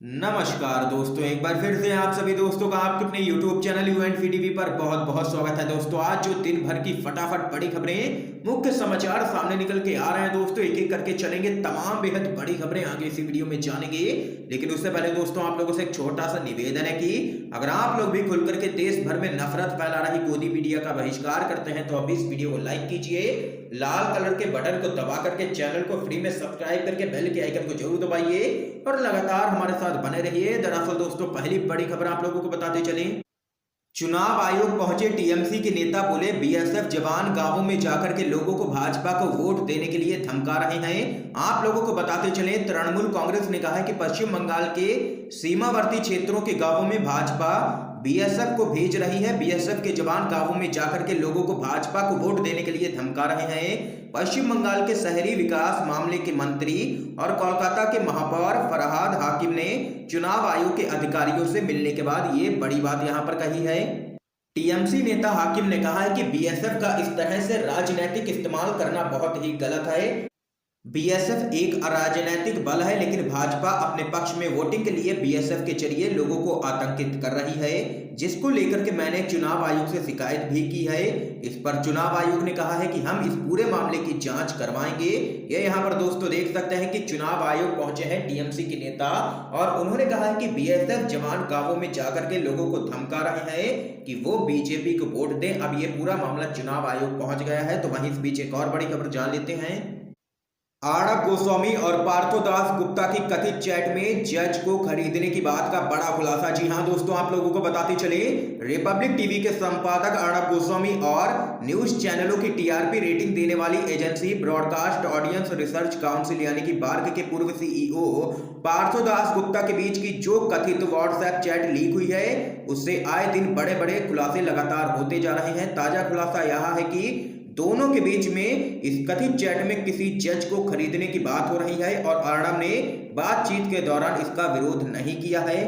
नमस्कार दोस्तों, एक बार फिर से आप सभी दोस्तों का आपके अपने YouTube चैनल UNV टीवी पर बहुत बहुत स्वागत है। दोस्तों, आज जो दिन भर की फटाफट बड़ी खबरें, मुख्य समाचार सामने निकल के आ रहे हैं दोस्तों, एक एक करके चलेंगे। तमाम बेहद बड़ी खबरें आगे इसी वीडियो में जानेंगे। लेकिन उससे पहले दोस्तों, आप लोगों से एक छोटा सा निवेदन है कि अगर आप लोग भी खुल करके देश भर में नफरत फैला रही गोदी मीडिया का बहिष्कार करते हैं तो अभी इस वीडियो को लाइक कीजिए, लाल कलर के बटन को दबा करके चैनल को फ्री में सब्सक्राइब करके बेल के आइकन को जरूर दबाइए और लगातार हमारे साथ बने रहिए। दरअसल दोस्तों, पहली बड़ी खबर आप लोगों को बताते चलें। चुनाव आयोग पहुंचे टीएमसी के नेता बोले बीएसएफ जवान गांवों में जाकर के लोगों को भाजपा को वोट देने के लिए धमका रहे हैं। आप लोगों को बताते चले, तृणमूल कांग्रेस ने कहा है कि पश्चिम बंगाल के सीमावर्ती क्षेत्रों के गांवों में भाजपा बीएसएफ को भेज रही है। बीएसएफ के जवान गांवों में जाकर के लोगों को भाजपा को वोट देने के लिए धमका रहे हैं। पश्चिम बंगाल के शहरी विकास मामले के मंत्री और कोलकाता के महापौर फरहाद हाकिम ने चुनाव आयोग के अधिकारियों से मिलने के बाद ये बड़ी बात यहां पर कही है। टीएमसी नेता हाकिम ने कहा है कि बीएसएफ का इस तरह से राजनीतिक इस्तेमाल करना बहुत ही गलत है। बीएसएफ एक अराजनैतिक बल है, लेकिन भाजपा अपने पक्ष में वोटिंग के लिए बीएसएफ के जरिए लोगों को आतंकित कर रही है, जिसको लेकर के मैंने चुनाव आयोग से शिकायत भी की है। इस पर चुनाव आयोग ने कहा है कि हम इस पूरे मामले की जांच करवाएंगे। ये यहाँ पर दोस्तों देख सकते हैं कि चुनाव आयोग पहुंचे हैं टीएमसी के नेता और उन्होंने कहा है कि बीएसएफ जवान गांवों में जाकर के लोगों को धमका रहे हैं कि वो बीजेपी को वोट दें। अब ये पूरा मामला चुनाव आयोग पहुंच गया है। तो वहीं इस बीच एक और बड़ी खबर जान लेते हैं। अर्णब गोस्वामी और पार्थोदास गुप्ता की कथित चैट में जज को खरीदने की बात का बड़ा खुलासा। जी हां दोस्तों, आप लोगों को बताते चले, रिपब्लिक टीवी के संपादक अर्णब गोस्वामी और न्यूज चैनलों की टीआरपी रेटिंग देने वाली agency broadcast audience research council यानी कि बार्क के पूर्व सीईओ पार्थोदास गुप्ता के बीच की जो कथित व्हाट्सएप चैट लीक हुई है, उससे आए दिन बड़े बड़े खुलासे लगातार होते जा रहे हैं। ताजा खुलासा यह है कि दोनों के बीच में इस कथित चैट में किसी जज को खरीदने की बात हो रही है और अर्णब ने बातचीत के दौरान इसका विरोध नहीं किया है।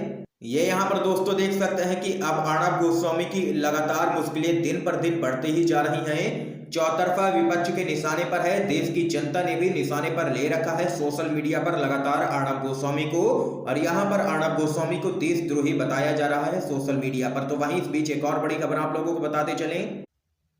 ये यहाँ पर दोस्तों देख सकते हैं कि अब अर्णब गोस्वामी की लगातार मुश्किलें दिन पर दिन बढ़ती ही जा रही हैं। चौतरफा विपक्ष के निशाने पर है, देश की जनता ने भी निशाने पर ले रखा है सोशल मीडिया पर लगातार अर्णब गोस्वामी को, और यहाँ पर अर्णब गोस्वामी को देशद्रोही बताया जा रहा है सोशल मीडिया पर। तो वहीं इस बीच एक और बड़ी खबर आप लोगों को बताते चलें।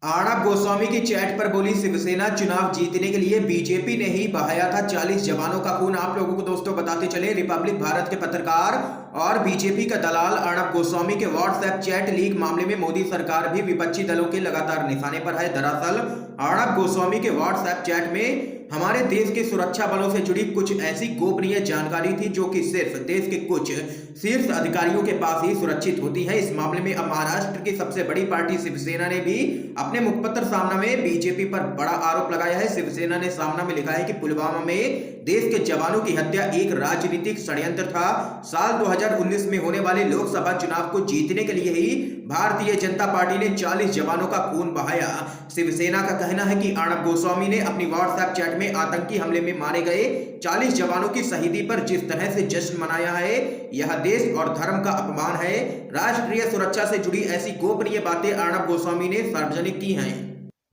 अर्णब गोस्वामी की चैट पर बोली शिवसेना चुनाव जीतने के लिए बीजेपी ने ही बहाया था 40 जवानों का खून। आप लोगों को दोस्तों बताते चले, रिपब्लिक भारत के पत्रकार और बीजेपी का दलाल अर्णब गोस्वामी के व्हाट्सएप चैट लीक मामले में मोदी सरकार भी विपक्षी दलों के लगातार निशाने पर है। दरअसल अर्णब गोस्वामी के व्हाट्सएप चैट में हमारे देश के सुरक्षा बलों से जुड़ी कुछ ऐसी गोपनीय जानकारी थी जो कि सिर्फ देश के कुछ शीर्ष अधिकारियों के पास ही सुरक्षित होती है। इस मामले में अब महाराष्ट्र की सबसे बड़ी पार्टी शिवसेना ने भी अपने मुखपत्र सामना में बीजेपी पर बड़ा आरोप लगाया है। शिवसेना ने सामना में लिखा है कि पुलवामा में देश के जवानों की हत्या एक राजनीतिक षड्यंत्र था। साल 2019 में होने वाले लोकसभा चुनाव को जीतने के लिए ही भारतीय जनता पार्टी ने 40 जवानों का खून बहाया। शिवसेना का कहना है कि अर्णब गोस्वामी ने अपनी व्हाट्सएप चैट में आतंकी हमले में मारे गए 40 जवानों की शहीदी पर जिस तरह से जश्न मनाया है, यह देश और धर्म का अपमान है। राष्ट्रीय सुरक्षा से जुड़ी ऐसी गोपनीय बातें अर्णब गोस्वामी ने सार्वजनिक की हैं,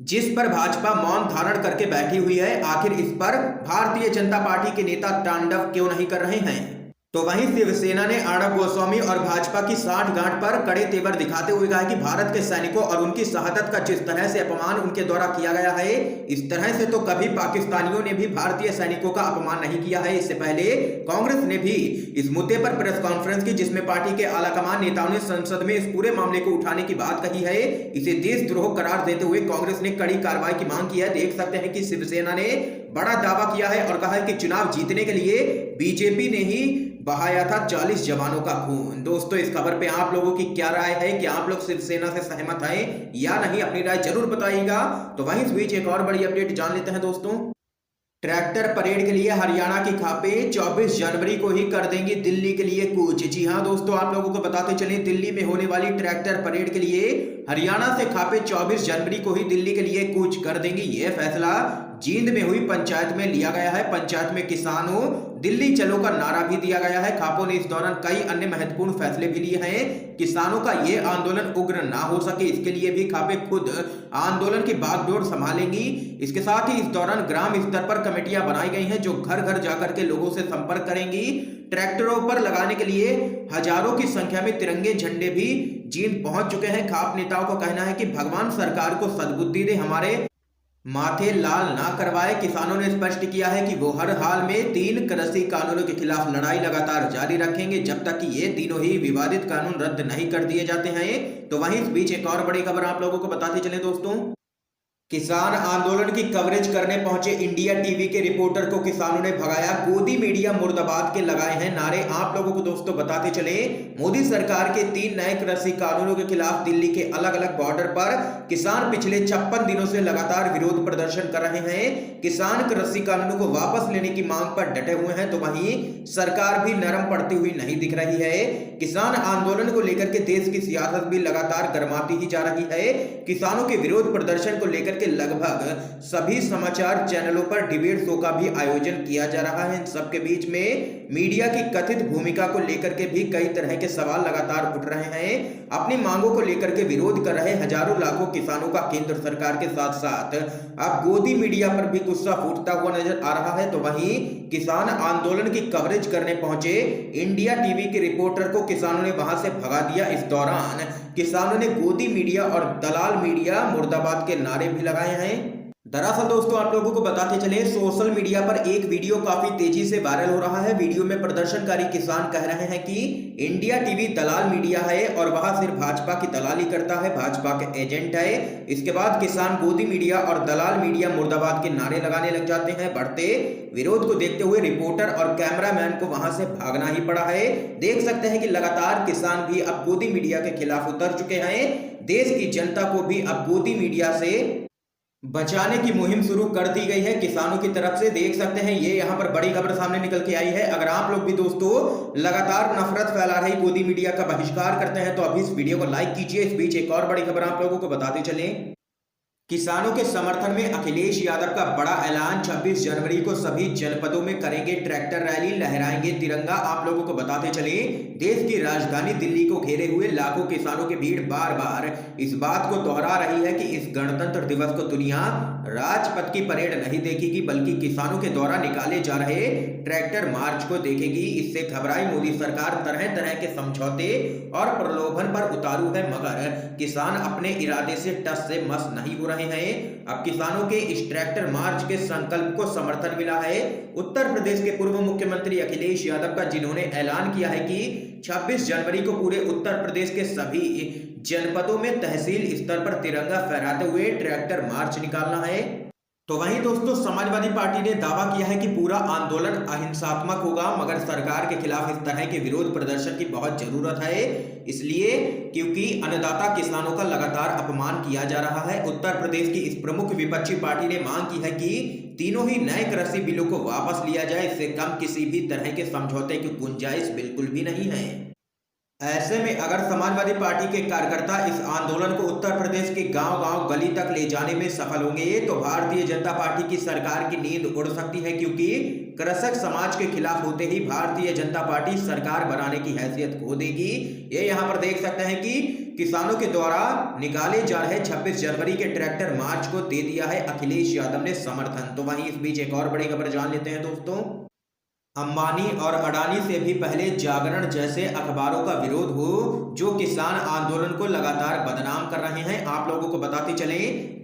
जिस पर भाजपा मौन धारण करके बैठी हुई है। आखिर इस पर भारतीय जनता पार्टी के नेता तांडव क्यों नहीं कर रहे हैं? तो वहीं शिवसेना ने अर्णब गोस्वामी और भाजपा की साठगांठ पर कड़े तेवर दिखाते हुए कहा कि भारत के सैनिकों और उनकी शहादत का जिस तरह से अपमान उनके द्वारा किया गया है, इस तरह से तो कभी पाकिस्तानियों ने भी भारतीय सैनिकों का अपमान नहीं किया है। इससे पहले कांग्रेस ने भी इस मुद्दे पर प्रेस कॉन्फ्रेंस की, जिसमें पार्टी के आलाकमान नेताओं ने संसद में इस पूरे मामले को उठाने की बात कही है। इसे देशद्रोह करार देते हुए कांग्रेस ने कड़ी कार्रवाई की मांग की है। देख सकते हैं कि शिवसेना ने बड़ा दावा किया है और कहा है कि चुनाव जीतने के लिए बीजेपी ने ही बहाया था 40 जवानों का खून। दोस्तों, इस खबर पे आप लोगों की क्या राय है? क्या आप लोग शिवसेना से सहमत हैं या नहीं? अपनी राय जरूर बताइएगा। तो वहीं इस बीच एक और बड़ी अपडेट जान लेते हैं दोस्तों। ट्रैक्टर परेड के लिए हरियाणा की खापें 24 जनवरी को ही कर देंगी दिल्ली के लिए कूच। जी हां दोस्तों, आप लोगों को बताते चलें, दिल्ली में होने वाली ट्रैक्टर परेड के लिए हरियाणा से खापें 24 जनवरी को ही दिल्ली के लिए कूच कर देंगी। यह फैसला जींद में हुई पंचायत में लिया गया है। पंचायत में किसानों दिल्ली चलो का नारा भी दिया गया है। खापों ने इस दौरान कई अन्य महत्वपूर्ण फैसले भी लिए हैं। किसानों का ये आंदोलन उग्र ना हो सके, इसके लिए भी खापे खुद आंदोलन की बागडोर संभालेंगी। इसके साथ ही इस दौरान ग्राम स्तर पर कमेटियां बनाई गई हैं जो घर घर जाकर के लोगों से संपर्क करेंगी। ट्रैक्टरों पर लगाने के लिए हजारों की संख्या में तिरंगे झंडे भी जींद पहुंच चुके हैं। खाप नेताओं का कहना है कि भगवान सरकार को सद्बुद्धि दे, हमारे माथे लाल ना करवाए। किसानों ने स्पष्ट किया है कि वो हर हाल में 3 कृषि कानूनों के खिलाफ लड़ाई लगातार जारी रखेंगे जब तक कि ये तीनों ही विवादित कानून रद्द नहीं कर दिए जाते हैं। तो वहीं इस बीच एक और बड़ी खबर आप लोगों को बताते चले दोस्तों, किसान आंदोलन की कवरेज करने पहुंचे इंडिया टीवी के रिपोर्टर को किसानों ने भगाया। गोदी मीडिया मुर्दाबाद के लगाए हैं नारे। आप लोगों को दोस्तों बताते चले, मोदी सरकार के 3 नए कृषि कानूनों के खिलाफ दिल्ली के अलग अलग बॉर्डर पर किसान पिछले 56 दिनों से लगातार विरोध प्रदर्शन कर रहे हैं। किसान कृषि कानूनों को वापस लेने की मांग पर डटे हुए हैं, तो वहीं सरकार भी नरम पड़ती हुई नहीं दिख रही है। किसान आंदोलन को लेकर के देश की सियासत भी लगातार गर्माती ही जा रही है। किसानों के विरोध प्रदर्शन को लेकर के लगभग सभी समाचार चैनलों पर डिबेट शो का भी आयोजन किया जा रहा है। इन सबके बीच में मीडिया की कथित भूमिका को लेकर के भी कई तरह के सवाल लगातार उठ रहे हैं। अपनी मांगों को लेकर के विरोध कर रहे हजारों लाखों किसानों का केंद्र सरकार के साथ साथ अब गोदी मीडिया पर भी गुस्सा फूटता हुआ नजर आ रहा है। तो वहीं किसान आंदोलन की कवरेज करने पहुंचे इंडिया टीवी के रिपोर्टर को किसानों ने वहां से भगा दिया। इस दौरान किसानों ने गोदी मीडिया और दलाल मीडिया मुर्दाबाद के नारे भी लगाए हैं। दरअसल दोस्तों आप लोगों को बताते चले, सोशल मीडिया पर एक वीडियो काफी तेजी से वायरल हो रहा है। वीडियो में प्रदर्शनकारी किसान कह रहे हैं कि इंडिया टीवी दलाल मीडिया है और वह सिर्फ भाजपा की दलाली करता है, भाजपा के एजेंट है। इसके बाद किसान गोदी मीडिया और दलाल मीडिया मुर्दाबाद के नारे लगाने लग जाते हैं। बढ़ते विरोध को देखते हुए रिपोर्टर और कैमरामैन को वहां से भागना ही पड़ा है। देख सकते हैं कि लगातार किसान भी अब गोदी मीडिया के खिलाफ उतर चुके हैं। देश की जनता को भी अब गोदी मीडिया से बचाने की मुहिम शुरू कर दी गई है किसानों की तरफ से। देख सकते हैं ये यहाँ पर बड़ी खबर सामने निकल के आई है। अगर आप लोग भी दोस्तों लगातार नफरत फैला रही गोदी मीडिया का बहिष्कार करते हैं तो अभी इस वीडियो को लाइक कीजिए। इस बीच एक और बड़ी खबर आप लोगों को बताते चलें, किसानों के समर्थन में अखिलेश यादव का बड़ा ऐलान। 26 जनवरी को सभी जनपदों में करेंगे ट्रैक्टर रैली, लहराएंगे तिरंगा। आप लोगों को बताते चले, देश की राजधानी दिल्ली को घेरे हुए लाखों किसानों की भीड़ बार बार इस बात को दोहरा रही है कि इस गणतंत्र दिवस को दुनिया राजपथ की परेड नहीं देखेगी बल्कि किसानों के द्वारा निकाले जा रहे ट्रैक्टर मार्च को देखेगी। इससे घबराई मोदी सरकार तरह तरह के समझौते और प्रलोभन पर उतारू है, मगर किसान अपने इरादे से टस से मस नहीं हो रहे हैं। अब किसानों के इस ट्रैक्टर मार्च के संकल्प को समर्थन मिला है उत्तर प्रदेश के पूर्व मुख्यमंत्री अखिलेश यादव का, जिन्होंने ऐलान किया है कि 26 जनवरी को पूरे उत्तर प्रदेश के सभी जनपदों में तहसील स्तर पर तिरंगा फहराते हुए ट्रैक्टर मार्च निकालना है। तो वहीं दोस्तों समाजवादी पार्टी ने दावा किया है कि पूरा आंदोलन अहिंसात्मक होगा, मगर सरकार के खिलाफ इस तरह के विरोध प्रदर्शन की बहुत जरूरत है। इसलिए क्योंकि अन्नदाता किसानों का लगातार अपमान किया जा रहा है। उत्तर प्रदेश की इस प्रमुख विपक्षी पार्टी ने मांग की है कि तीनों ही नए कृषि बिलों को वापस लिया जाए। इससे कम किसी भी तरह के समझौते की गुंजाइश बिल्कुल भी नहीं है। ऐसे में अगर समाजवादी पार्टी के कार्यकर्ता इस आंदोलन को उत्तर प्रदेश के गांव-गांव गली तक ले जाने में सफल होंगे तो भारतीय जनता पार्टी की सरकार की नींद उड़ सकती है, क्योंकि कृषक समाज के खिलाफ होते ही भारतीय जनता पार्टी सरकार बनाने की हैसियत खो देगी। ये यहाँ पर देख सकते हैं कि किसानों के द्वारा निकाले जा रहे 26 जनवरी के ट्रैक्टर मार्च को दे दिया है अखिलेश यादव ने समर्थन। तो वहीं इस बीच एक और बड़ी खबर जान लेते हैं दोस्तों, अंबानी और अडानी से भी पहले जागरण जैसे अखबारों का विरोध हो जो किसान आंदोलन को लगातार बदनाम कर रहे हैं। आप लोगों को बताते चले,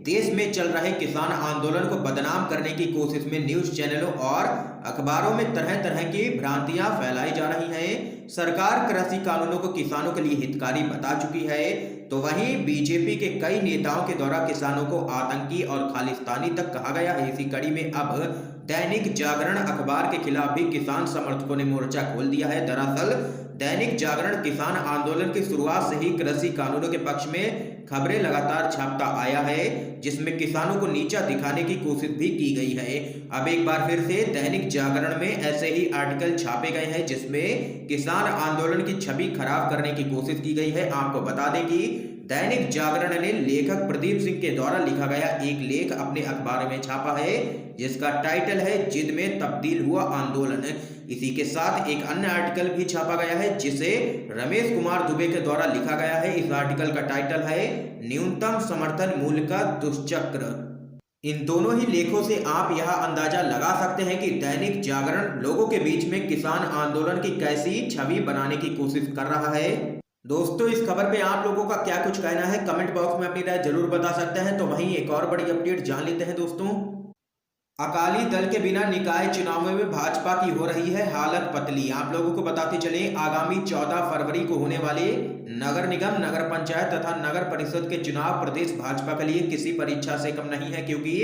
देश में चल रहे किसान आंदोलन को बदनाम करने की कोशिश में न्यूज चैनलों और अखबारों में तरह तरह की भ्रांतियां फैलाई जा रही हैं। सरकार कृषि कानूनों को किसानों के लिए हितकारी बता चुकी है, तो वहीं बीजेपी के कई नेताओं के द्वारा किसानों को आतंकी और खालिस्तानी तक कहा गया है। इसी कड़ी में अब दैनिक जागरण अखबार के खिलाफ भी किसान समर्थकों ने मोर्चा खोल दिया है। दरअसल दैनिक जागरण किसान आंदोलन की शुरुआत से ही कृषि कानूनों के पक्ष में खबरें लगातार छापता आया है, जिसमें किसानों को नीचा दिखाने की कोशिश भी की गई है। अब एक बार फिर से दैनिक जागरण में ऐसे ही आर्टिकल छापे गए हैं जिसमें किसान आंदोलन की छवि खराब करने की कोशिश की गई है। आपको बता दें कि दैनिक जागरण ने लेखक प्रदीप सिंह के द्वारा लिखा गया एक लेख अपने अखबार में छापा है, जिसका टाइटल है जिद में तब्दील हुआ आंदोलन। इसी के साथ एक अन्य आर्टिकल भी छापा गया है जिसे रमेश कुमार दुबे के द्वारा लिखा गया है। इस आर्टिकल का टाइटल है न्यूनतम समर्थन मूल्य का दुष्चक्र। इन दोनों ही लेखों से आप यह अंदाजा लगा सकते हैं कि दैनिक जागरण लोगों के बीच में किसान आंदोलन की कैसी छवि बनाने की कोशिश कर रहा है। दोस्तों, इस खबर पे आप लोगों का क्या कुछ कहना है, कमेंट बॉक्स में अपनी राय जरूर बता सकते हैं। तो वहीं एक और बड़ी अपडेट जान लेते हैं दोस्तों। अकाली दल के बिना निकाय चुनावों में भाजपा की हो रही है हालत पतली। आप लोगों को बताते चले, आगामी 14 फरवरी को होने वाले नगर निगम, नगर पंचायत तथा नगर परिषद के चुनाव प्रदेश भाजपा के लिए किसी परीक्षा से कम नहीं है, क्योंकि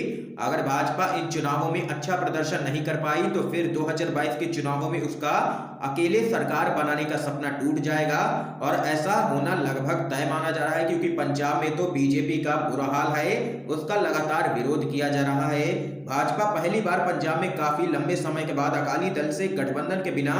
अगर भाजपा इन चुनावों में अच्छा प्रदर्शन नहीं कर पाई तो फिर 2022 के चुनावों में उसका अकेले सरकार बनाने का सपना टूट जाएगा। और ऐसा होना लगभग तय माना जा रहा है, क्योंकि पंजाब में तो बीजेपी का बुरा हाल है, उसका लगातार विरोध किया जा रहा है। भाजपा पहली बार पंजाब में काफी लंबे समय के बाद अकाली दल से गठबंधन के बिना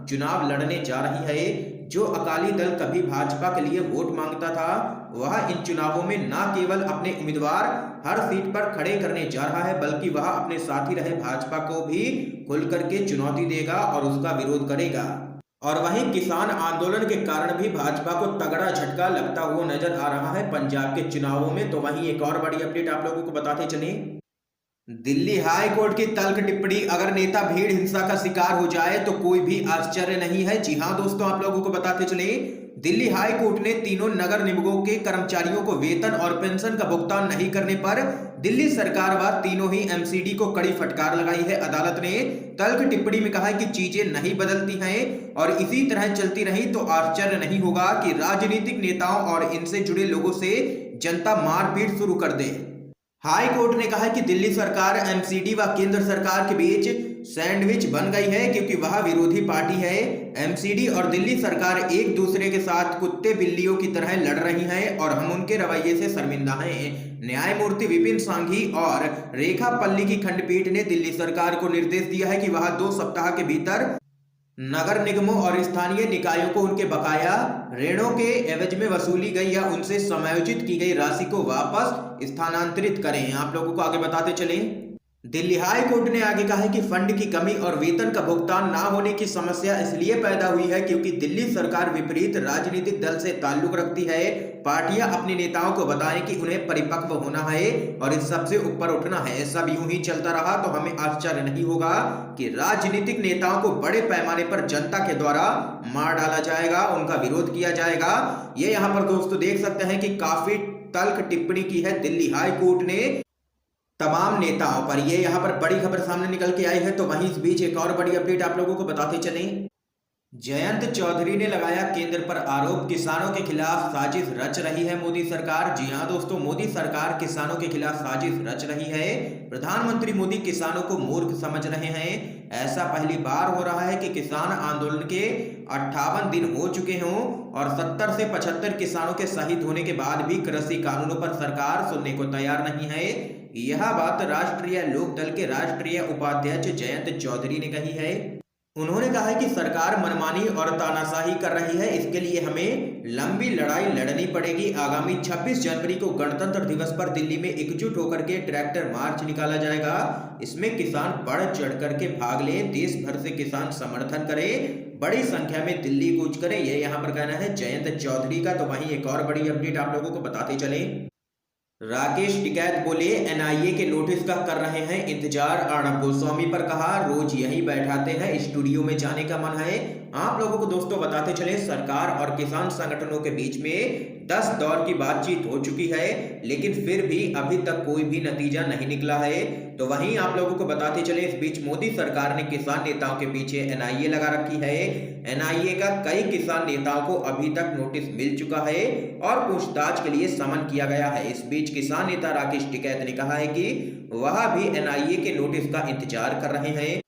चुनाव लड़ने जा रही है। जो अकाली दल कभी भाजपा के लिए वोट मांगता था, वह इन चुनावों में न केवल अपने उम्मीदवार हर सीट पर खड़े करने जा रहा है, बल्कि वह अपने साथी रहे भाजपा को भी खुल करके चुनौती देगा और उसका विरोध करेगा। और वहीं किसान आंदोलन के कारण भी भाजपा को तगड़ा झटका लगता हुआ नजर आ रहा है पंजाब के चुनावों में। तो वहीं एक और बड़ी अपडेट आप लोगों को बताते चले, दिल्ली हाई कोर्ट की तल्ख टिप्पणी, अगर नेता भीड़ हिंसा का शिकार हो जाए तो कोई भी आश्चर्य नहीं है। जी हां दोस्तों, आप लोगों को बताते चले, दिल्ली हाई कोर्ट ने तीनों नगर निगमों के कर्मचारियों को वेतन और पेंशन का भुगतान नहीं करने पर दिल्ली सरकार व तीनों ही एमसीडी को कड़ी फटकार लगाई है। अदालत ने तल्ख टिप्पणी में कहा है कि चीजें नहीं बदलती हैं और इसी तरह चलती रही तो आश्चर्य नहीं होगा कि राजनीतिक नेताओं और इनसे जुड़े लोगों से जनता मारपीट शुरू कर दे। हाई कोर्ट ने कहा कि दिल्ली सरकार एमसीडी व केंद्र सरकार के बीच सैंडविच बन गई है, क्योंकि वह विरोधी पार्टी है। एमसीडी और दिल्ली सरकार एक दूसरे के साथ कुत्ते बिल्लियों की तरह लड़ रही हैं और हम उनके रवैये से शर्मिंदा हैं। न्यायमूर्ति विपिन सांघी और रेखा पल्ली की खंडपीठ ने दिल्ली सरकार को निर्देश दिया है कि वह 2 सप्ताह के भीतर नगर निगमों और स्थानीय निकायों को उनके बकाया ऋणों के एवज में वसूली गई या उनसे समायोजित की गई राशि को वापस स्थानांतरित करें। आप लोगों को आगे बताते चलें, दिल्ली हाई कोर्ट ने आगे कहा है कि फंड की कमी और वेतन का भुगतान ना होने की समस्या इसलिए पैदा हुई है क्योंकि दिल्ली सरकार विपरीत राजनीतिक दल से ताल्लुक रखती है। पार्टियां अपने नेताओं को बताएं कि उन्हें परिपक्व होना है और इस सबसे ऊपर उठना है। सब यूं ही चलता रहा तो हमें आश्चर्य नहीं होगा कि राजनीतिक नेताओं को बड़े पैमाने पर जनता के द्वारा मार डाला जाएगा, उनका विरोध किया जाएगा। ये यहाँ पर दोस्तों देख सकते हैं कि काफी तल्ख टिप्पणी की है दिल्ली हाई कोर्ट ने तमाम नेताओं पर। ये यहाँ पर बड़ी खबर सामने निकल के आई है। तो वहीं इस बीच एक और बड़ी अपडेट आप लोगों को बताते चलें, जयंत चौधरी ने लगाया केंद्र पर आरोप, किसानों के खिलाफ साजिश रच रही है मोदी सरकार। जी हां दोस्तों, मोदी सरकार किसानों के खिलाफ साजिश रच रही है। प्रधानमंत्री मोदी किसानों को मूर्ख समझ रहे हैं। ऐसा पहली बार हो रहा है कि किसान आंदोलन के 58 दिन हो चुके हों और 70 से 75 किसानों के शहीद होने के बाद भी कृषि कानूनों पर सरकार सुनने को तैयार नहीं है। यह बात राष्ट्रीय लोक दल के राष्ट्रीय उपाध्यक्ष जयंत चौधरी ने कही है। उन्होंने कहा है कि सरकार मनमानी और तानाशाही कर रही है, इसके लिए हमें लंबी लड़ाई लड़नी पड़ेगी। आगामी 26 जनवरी को गणतंत्र दिवस पर दिल्ली में एकजुट होकर के ट्रैक्टर मार्च निकाला जाएगा। इसमें किसान बढ़ चढ़ करके भाग लें, देश भर से किसान समर्थन करें, बड़ी संख्या में दिल्ली कूच करें। यह यहाँ पर कहना है जयंत चौधरी का। तो वहीं एक और बड़ी अपडेट आप लोगों को बताते चले, राकेश टिकैत बोले एनआईए के नोटिस का कर रहे हैं इंतजार। अर्णब गोस्वामी पर कहा रोज यही बैठाते हैं, स्टूडियो में जाने का मन है। आप लोगों को दोस्तों बताते चले, सरकार और किसान संगठनों के बीच में 10 दौर की बातचीत हो चुकी है, लेकिन फिर भी अभी तक कोई भी नतीजा नहीं निकला है। तो वहीं आप लोगों को बताते चले, इस बीच मोदी सरकार ने किसान नेताओं के पीछे एनआईए लगा रखी है। एनआईए का कई किसान नेताओं को अभी तक नोटिस मिल चुका है और पूछताछ के लिए समन किया गया है। इस बीच किसान नेता राकेश टिकैत ने कहा है कि वह भी एनआईए के नोटिस का इंतजार कर रहे हैं।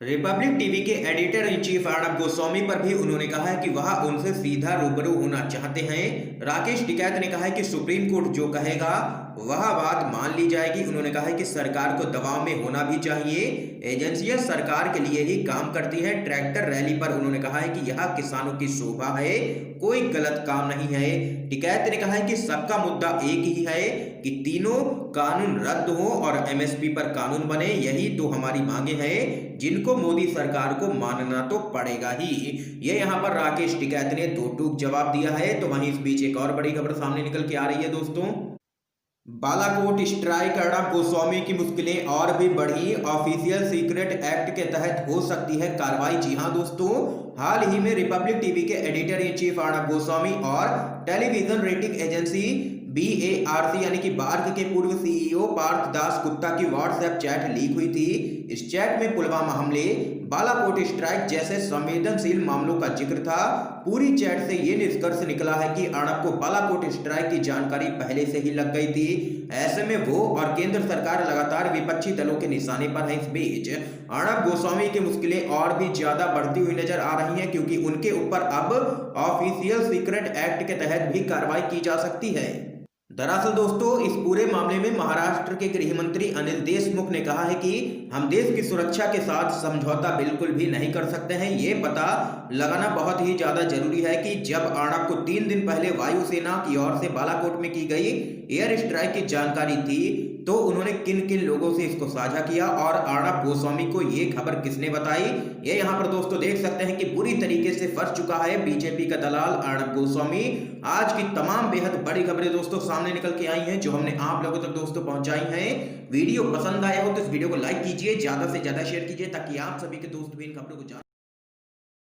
रिपब्लिक टीवी के editor in chief Arnab Goswami पर भी उन्होंने कहा है कि वह उनसे सीधा रूबरू होना चाहते हैं। राकेश टिकैत ने कहा है कि सुप्रीम कोर्ट जो कहेगा वह बात मान ली जाएगी। उन्होंने कहा है कि सरकार को दबाव में होना भी चाहिए, एजेंसियां सरकार के लिए ही काम करती है। ट्रैक्टर रैली पर उन्होंने कहा है कि यह किसानों की शोभा है, कोई गलत काम नहीं है। टिकैत ने कहा है कि सबका मुद्दा एक ही है कि तीनों कानून रद्द हो और एमएसपी पर कानून बने, यही तो हमारी मांगे हैं जिनको मोदी सरकार को मानना तो पड़ेगा ही। ये यहाँ पर राकेश टिकैत ने दो टूक जवाब दिया है। तो वहीं इस बीच एक और बड़ी खबर सामने निकल के आ रही है दोस्तों, बालाकोट स्ट्राइक अर्णब गोस्वामी की मुश्किलें और भी बढ़ी। ऑफिशियल सीक्रेट एक्ट के तहत हो सकती है कार्रवाई। जी हां दोस्तों, हाल ही में रिपब्लिक टीवी के editor in chief Arnab Goswami और टेलीविजन रेटिंग एजेंसी BARC यानी कि बार्क के पूर्व CEO पार्थ दास गुप्ता की व्हाट्सएप चैट लीक हुई थी। इस चैट में पुलवामा हमले, बालाकोट स्ट्राइक जैसे संवेदनशील मामलों का जिक्र था। पूरी चैट से ये निष्कर्ष निकला है कि अर्णब को बालाकोट स्ट्राइक की जानकारी पहले से ही लग गई थी। ऐसे में वो और केंद्र सरकार लगातार विपक्षी दलों के निशाने पर है। इस बीच अर्णब गोस्वामी की मुश्किलें और भी ज्यादा बढ़ती हुई नजर आ रही हैं, क्योंकि उनके ऊपर अब ऑफिशियल सीक्रेट एक्ट के तहत भी कार्रवाई की जा सकती है। दरअसल दोस्तों, इस पूरे मामले में महाराष्ट्र के गृह मंत्री अनिल देशमुख ने कहा है कि हम देश की सुरक्षा के साथ समझौता बिल्कुल भी नहीं कर सकते हैं। ये पता लगाना बहुत ही ज्यादा जरूरी है कि जब अर्णब को 3 दिन पहले वायुसेना की ओर से बालाकोट में की गई एयर स्ट्राइक की जानकारी थी, तो उन्होंने किन किन लोगों से इसको साझा किया और अर्णब गोस्वामी को ये खबर किसने बताई, ये यहाँ पर दोस्तों देख सकते हैं कि बुरी तरीके से फंस चुका है बीजेपी का दलाल अर्णब गोस्वामी। आज की तमाम बेहद बड़ी खबरें दोस्तों सामने निकल के आई हैं, जो हमने आप लोगों तक दोस्तों पहुंचाई हैं। वीडियो पसंद आया हो तो इस वीडियो को लाइक कीजिए, ज्यादा से ज्यादा शेयर कीजिए, ताकि आप सभी के दोस्त भी इन खबरों को जान